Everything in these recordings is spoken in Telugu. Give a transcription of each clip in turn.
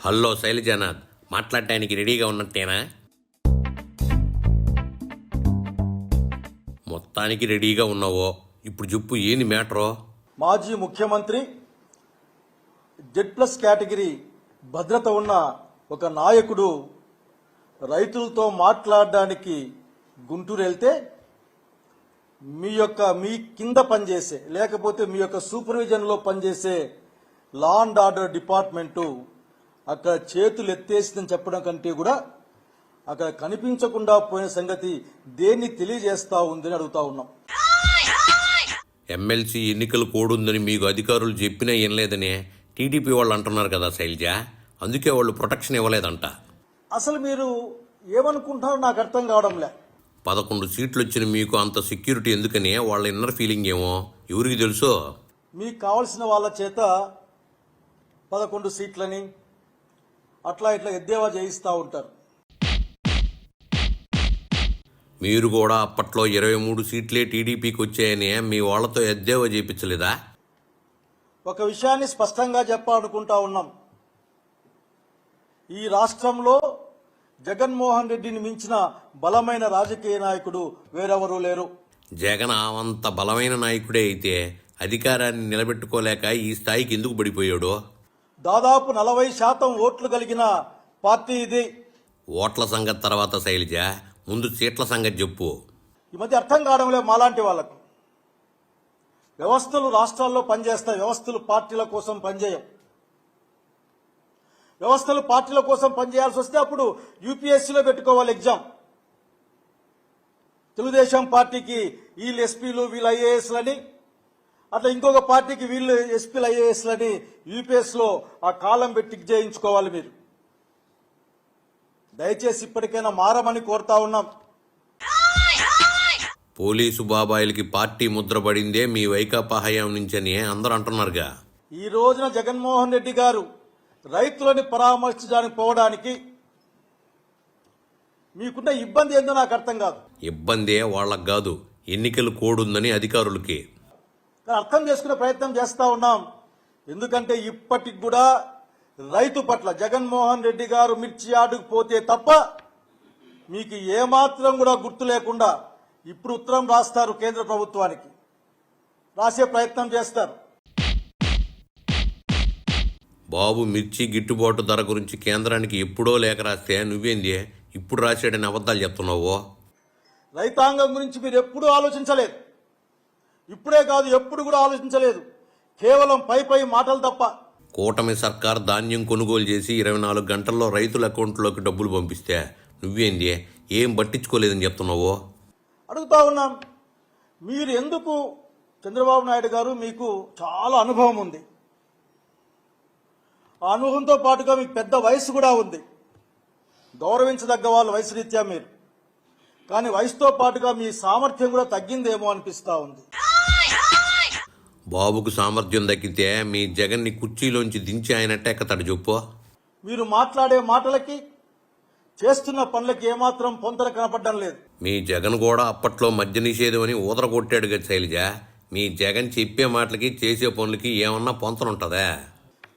హలో శైలజానాథ్, మాట్లాడటానికి రెడీగా ఉన్నట్టేనా? మొత్తానికి రెడీగా ఉన్నావో? ఇప్పుడు చెప్పు, ఏంది మ్యాటరో? మాజీ ముఖ్యమంత్రి Z+ కేటగిరీ భద్రత ఉన్న ఒక నాయకుడు రైతులతో మాట్లాడడానికి గుంటూరు వెళ్తే మీ కింద పనిచేసే లేకపోతే మీ యొక్క సూపర్విజన్లో పనిచేసే లా అండ్ ఆర్డర్ డిపార్ట్మెంటు అక్కడ చేతులు ఎత్తేసిందని చెప్పడం కంటే కూడా అక్కడ కనిపించకుండా పోయిన సంగతి దేన్ని తెలియజేస్తా ఉందని అడుగుతా ఉన్నాం. ఎమ్మెల్సీ ఎన్నికలు కోడుందని మీకు అధికారులు చెప్పినా ఏం లేదని టీడీపీ వాళ్ళు అంటున్నారు కదా శైలజ, అందుకే వాళ్ళు ప్రొటెక్షన్ ఇవ్వలేదంట. అసలు మీరు ఏమనుకుంటున్నారో నాకు అర్థం కావడంలే. 11 సీట్లు వచ్చిన మీకు అంత సెక్యూరిటీ ఎందుకని వాళ్ళ ఇన్నర్ ఫీలింగ్ ఏమో ఎవరికి తెలుసో. మీకు కావలసిన వాళ్ళ చేత 11 సీట్లని అట్లా ఇట్లా ఎద్దేవా చేయిస్తూ ఉంటారు. మీరు కూడా అప్పట్లో 23 సీట్లే టీడీపీకి వచ్చాయని మీ వాళ్లతో ఎద్దేవా చేయించలేదా? ఒక విషయాన్ని స్పష్టంగా చెప్పాలనుకుంటా ఉన్నాం. ఈ రాష్ట్రంలో జగన్మోహన్ రెడ్డిని మించిన బలమైన రాజకీయ నాయకుడు వేరెవరూ లేరు. జగన్ అంత బలమైన నాయకుడే అయితే అధికారాన్ని నిలబెట్టుకోలేక ఈ స్థాయికి ఎందుకు పడిపోయాడు? దాదాపు 40% ఓట్లు కలిగిన పార్టీ ఇది. ఓట్ల సంగతి తర్వాత శైలజ, ముందు సీట్ల సంగతి చెప్పు. ఈ మధ్య అర్థం కావడం లేదు మాలాంటి వాళ్ళకు. వ్యవస్థలు రాష్ట్రాల్లో పనిచేస్తాయి, వ్యవస్థలు పార్టీల కోసం పనిచేయం. వ్యవస్థలు పార్టీల కోసం పనిచేయాల్సి వస్తే అప్పుడు యూపీఎస్సీలో పెట్టుకోవాలి ఎగ్జామ్. తెలుగుదేశం పార్టీకి వీళ్ళు ఎస్పీలు వీళ్ళు ఐఏఎస్లని, అట్లా ఇంకొక పార్టీకి వీళ్ళు ఎస్పీలు ఐఏఎస్లని యూపీఎస్లో ఆ కాలం పెట్టి చేయించుకోవాలి. మీరు దయచేసి ఇప్పటికైనా మారమని కోరుతా ఉన్నాం. పోలీసు బాబాయిలకి పార్టీ ముద్ర పడిందే మీ వైకాపా హయాం నుంచని అందరూ అంటున్నారుగా. ఈ రోజున జగన్మోహన్ రెడ్డి గారు రైతులని పరామర్శించడానికి పోవడానికి మీకున్న ఇబ్బంది ఏందో నాకు అర్థం కాదు. ఇబ్బందే వాళ్ళకు కాదు, ఎన్నికలు కోడుందని అధికారులకి. అర్థం చేసుకునే ప్రయత్నం చేస్తా ఉన్నాం. ఎందుకంటే ఇప్పటికి కూడా రైతు పట్ల జగన్మోహన్ రెడ్డి గారు మిర్చి ఆడుకు పోతే తప్ప మీకు ఏమాత్రం కూడా గుర్తు లేకుండా ఇప్పుడు ఉత్తరం రాస్తారు, కేంద్ర ప్రభుత్వానికి రాసే ప్రయత్నం చేస్తారు. బాబు మిర్చి గిట్టుబాటు ధర గురించి కేంద్రానికి ఎప్పుడో లేఖ రాస్తే నువ్వేంది ఇప్పుడు రాశాడని అబద్ధాలు చెప్తున్నావు? రైతాంగం గురించి మీరు ఎప్పుడూ ఆలోచించలేదు. ఇప్పుడే కాదు, ఎప్పుడు కూడా ఆలోచించలేదు. కేవలం పై మాటలు తప్ప. కూటమి సర్కార్ ధాన్యం కొనుగోలు చేసి 24 గంటల్లో రైతుల అకౌంట్లోకి డబ్బులు పంపిస్తే నువ్వేంది ఏం పట్టించుకోలేదని చెప్తున్నావు? అడుగుతా ఉన్నాం. మీరు ఎందుకు, చంద్రబాబు నాయుడు గారు మీకు చాలా అనుభవం ఉంది. ఆ అనుభవంతో పాటుగా మీకు పెద్ద వయసు కూడా ఉంది. గౌరవించదగ్గ వాళ్ళ వయసు రీత్యా మీరు. కానీ వయసుతో పాటుగా మీ సామర్థ్యం కూడా తగ్గిందేమో అనిపిస్తా ఉంది. బాబుకు సామర్థ్యం దక్కితే మీ జగన్ని కుర్చీలోంచి దించి ఆయనట్టే ఎక్కతాడు చెప్పు. మీరు మాట్లాడే మాటలకి చేస్తున్న పనులకి ఏమాత్రం పొంతన కనపడడం లేదు. మీ జగన్ కూడా అప్పట్లో మద్య నిషేధం అని ఊదర కొట్టాడు కదా శైలజ. మీ జగన్ చెప్పే మాటలకి చేసే పనులకి ఏమన్నా పొంతనుంటదా?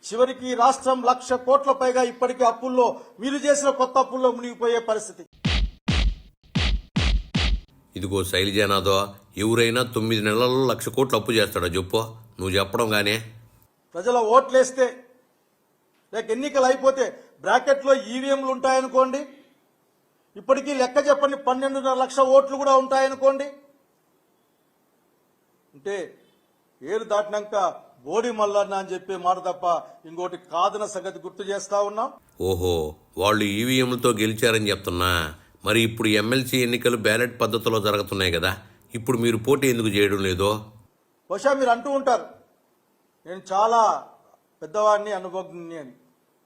చివరికి రాష్ట్రం 1,00,000 కోట్ల పైగా ఇప్పటికీ అప్పుల్లో, మీరు చేసిన కొత్త అప్పుల్లో మునిగిపోయే పరిస్థితి. ఇదిగో శైలజానాథో, ఎవరైనా 9 నెలల్లో 1,00,000 కోట్లు అప్పు చేస్తాడో చెప్పు. నువ్వు చెప్పడం గానే. ప్రజల ఓట్లేస్తే లేక ఎన్నికలు అయిపోతే బ్రాకెట్లో ఈవీఎంలు ఉంటాయనుకోండి, ఇప్పటికీ లెక్క చెప్పండి 12.5 లక్షల ఓట్లు కూడా ఉంటాయనుకోండి. అంటే ఏరు దాటినాక బోడి మల్లన్న అని చెప్పే మాట తప్ప ఇంకోటి కాదన్న సంగతి గుర్తు చేస్తా ఉన్నాం. ఓహో, వాళ్ళు ఈవీఎంలతో గెలిచారని చెప్తున్నా. మరి ఇప్పుడు ఎమ్మెల్సీ ఎన్నికలు బ్యాలెట్ పద్ధతిలో జరుగుతున్నాయి కదా, ఇప్పుడు మీరు పోటీ ఎందుకు చేయడం లేదో? బహుశా మీరు అంటూ ఉంటారు నేను చాలా పెద్దవాడిని, అనుభవజ్ఞని అని.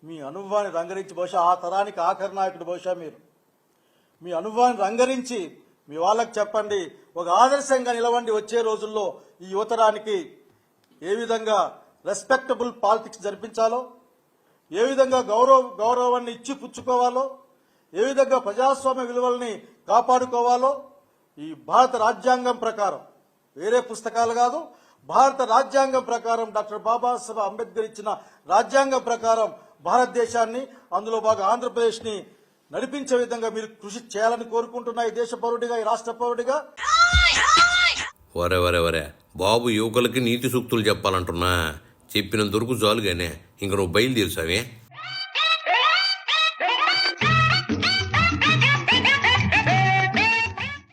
మీ అనుభవాన్ని రంగరించి బహుశా ఆ తరానికి ఆఖరి నాయకుడు బహుశా మీరు. మీ అనుభవాన్ని రంగరించి మీ వాళ్ళకి చెప్పండి, ఒక ఆదర్శంగా నిలవండి. వచ్చే రోజుల్లో ఈ యువతరానికి ఏ విధంగా రెస్పెక్టబుల్ పాలిటిక్స్ జరిపించాలో, ఏ విధంగా గౌరవాన్ని ఇచ్చి పుచ్చుకోవాలో, ఏ విధంగా ప్రజాస్వామ్య విలువల్ని కాపాడుకోవాలో ఈ భారత రాజ్యాంగం ప్రకారం, వేరే పుస్తకాలు కాదు, భారత రాజ్యాంగం ప్రకారం డాక్టర్ బాబాసాహెబ్ అంబేద్కర్ ఇచ్చిన రాజ్యాంగం ప్రకారం భారతదేశాన్ని, అందులో బాగా ఆంధ్రప్రదేశ్ని నడిపించే విధంగా మీరు కృషి చేయాలని కోరుకుంటున్నా ఈ దేశ పౌరుడిగా, ఈ రాష్ట్ర పౌరుడిగా. వరే బాబు యువకులకి నీతి సూక్తులు చెప్పాలంటున్నా. చెప్పినందుకు చాలుగానే ఇంక నువ్వు బయలుదేరుసావే.